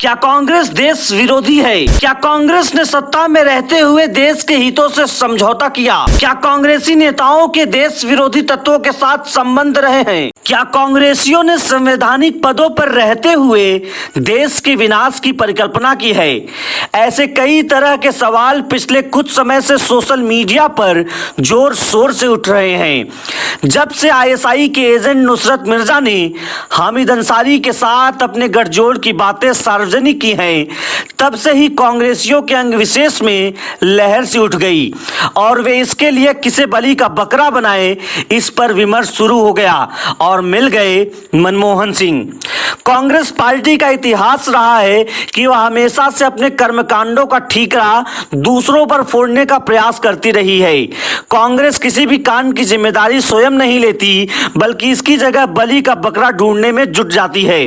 क्या कांग्रेस देश विरोधी है? क्या कांग्रेस ने सत्ता में रहते हुए देश के हितों से समझौता किया? क्या कांग्रेसी नेताओं के देश विरोधी तत्वों के साथ संबंध रहे हैं? क्या कांग्रेसियों ने संवैधानिक पदों पर रहते हुए देश के विनाश की परिकल्पना की है? ऐसे कई तरह के सवाल पिछले कुछ समय से सोशल मीडिया पर जोर शोर से उठ रहे हैं। जब से आईएसआई के एजेंट नुसरत मिर्जा ने हामिद अंसारी के साथ अपने गठजोड़ की बातें सार्वजनिक की हैं, तब से ही कांग्रेसियों के अंग विशेष में लहर सी उठ गई और वे इसके लिए किसे बलि का बकरा बनाए, इस पर विमर्श शुरू हो गया और मिल गए मनमोहन सिंह। कांग्रेस पार्टी का इतिहास रहा है कि वह हमेशा से अपने कर्मकांडों का ठीकरा दूसरों पर फोड़ने का प्रयास करती रही है। कांग्रेस किसी भी कांड की जिम्मेदारी स्वयं नहीं लेती, बल्कि इसकी जगह बलि का बकरा ढूंढने में जुट जाती है।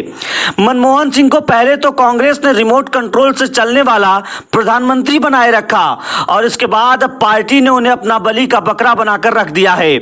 मनमोहन सिंह को पहले तो कांग्रेस ने रिमोट कंट्रोल से चलने वाला प्रधानमंत्री बनाए रखा और इसके बाद अब पार्टी ने उन्हें अपना बलि का बकरा बनाकर रख दिया है।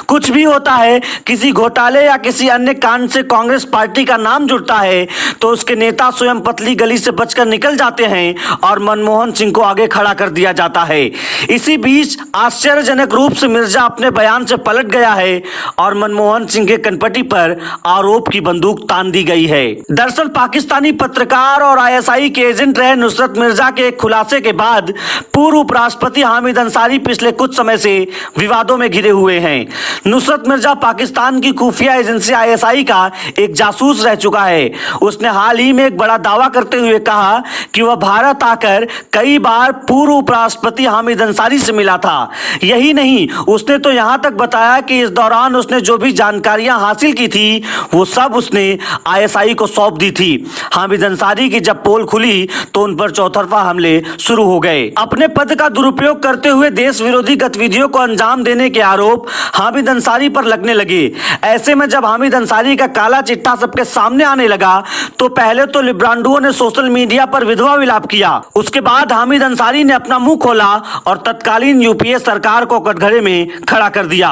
कुछ भी होता है, किसी घोटाले या किसी अन्य कांड से कांग्रेस पार्टी का नाम जुड़ता है तो उसके नेता स्वयं पतली गली से बचकर निकल जाते हैं और मनमोहन सिंह को आगे खड़ा कर दिया जाता है। इसी बीच आश्चर्यजनक रूप से मिर्जा अपने बयान से पलट गया है और मनमोहन सिंह के कनपटी पर आरोप की बंदूक तान दी गई है। दरअसल पाकिस्तानी पत्रकार और आईएसआई के एजेंट रहे नुसरत मिर्जा के एक खुलासे के बाद पूर्व उपराष्ट्रपति हामिद अंसारी पिछले कुछ समय से विवादों में घिरे हुए हैं। नुसरत मिर्जा पाकिस्तान की खुफिया एजेंसी आईएसआई का एक जासूस रह चुका है। उसने हाल ही में एक बड़ा दावा करते हुए कहा कि वह भारत आकर कई बार पूर्व उपराष्ट्रपति हामिद अंसारी से मिला था। यही नहीं, उसने तो यहां तक बताया कि इस दौरान उसने जो भी जानकारियां हासिल की थी वो सब उसने आईएसआई को सौंप दी थी। हामिद अंसारी की जब पोल खुली तो उन पर चौतरफा हमले शुरू हो गए। अपने पद का दुरुपयोग करते हुए देश विरोधी गतिविधियों को अंजाम देने के आरोप हामिद अंसारी पर लगने लगे। ऐसे में जब हामिद अंसारी का काला चिट्ठा सबके सामने आने लगा तो पहले तो लिब्रांडुओं ने सोशल मीडिया पर विधवा विलाप किया। उसके बाद हामिद अंसारी ने अपना मुंह खोला और तत्कालीन यूपीए सरकार को कटघरे में खड़ा कर दिया।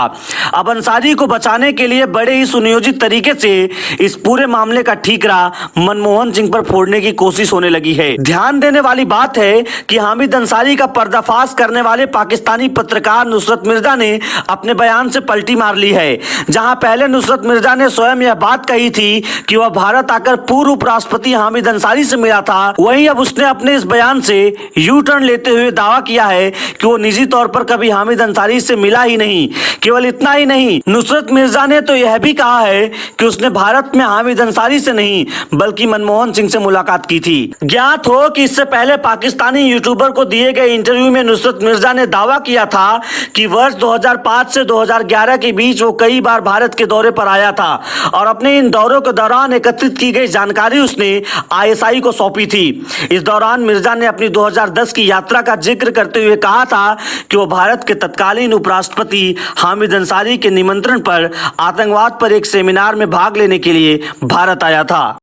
अब अंसारी को बचाने के लिए बड़े ही सुनियोजित तरीके से इस पूरे मामले का ठीकरा मनमोहन सिंह पर फोड़ने की कोशिश होने लगी है। ध्यान देने वाली बात है कि हामिद अंसारी का पर्दाफाश करने वाले पाकिस्तानी पत्रकार नुसरत मिर्जा ने अपने बयान से पलटी मार ली है। जहां पहले नुसरत मिर्जा ने स्वयं यह बात कही थी कि वह भारत आकर पूर्व उपराष्ट्रपति हामिद अंसारी से मिला था, वहीं अब उसने अपने इस बयान से यू टर्न लेते हुए दावा किया है कि वो निजी तौर पर कभी हामिद अंसारी से मिला ही नहीं। केवल इतना ही नहीं, नुसरत मिर्जा ने तो यह भी कहा है कि उसने भारत में हामिद अंसारी से नहीं बल्कि मनमोहन सिंह से मुलाकात की थी। ज्ञात हो कि इससे पहले पाकिस्तानी यूट्यूबर को दिए गए इंटरव्यू में नुसरत मिर्जा ने दावा किया था कि वर्ष 2005 से 2011 के बीच वो कई बार भारत के दौरे पर आया था और अपने इन दौरों के दौरान एकत्रित की गई जानकारी उसने आईएसआई को सौंपी थी। इस दौरान मिर्जा ने अपनी 2010 की यात्रा का जिक्र करते हुए कहा था कि वो भारत के तत्कालीन उपराष्ट्रपति हामिद अंसारी के निमंत्रण पर आतंकवाद पर एक सेमिनार में भाग लेने के लिए भारत आया था।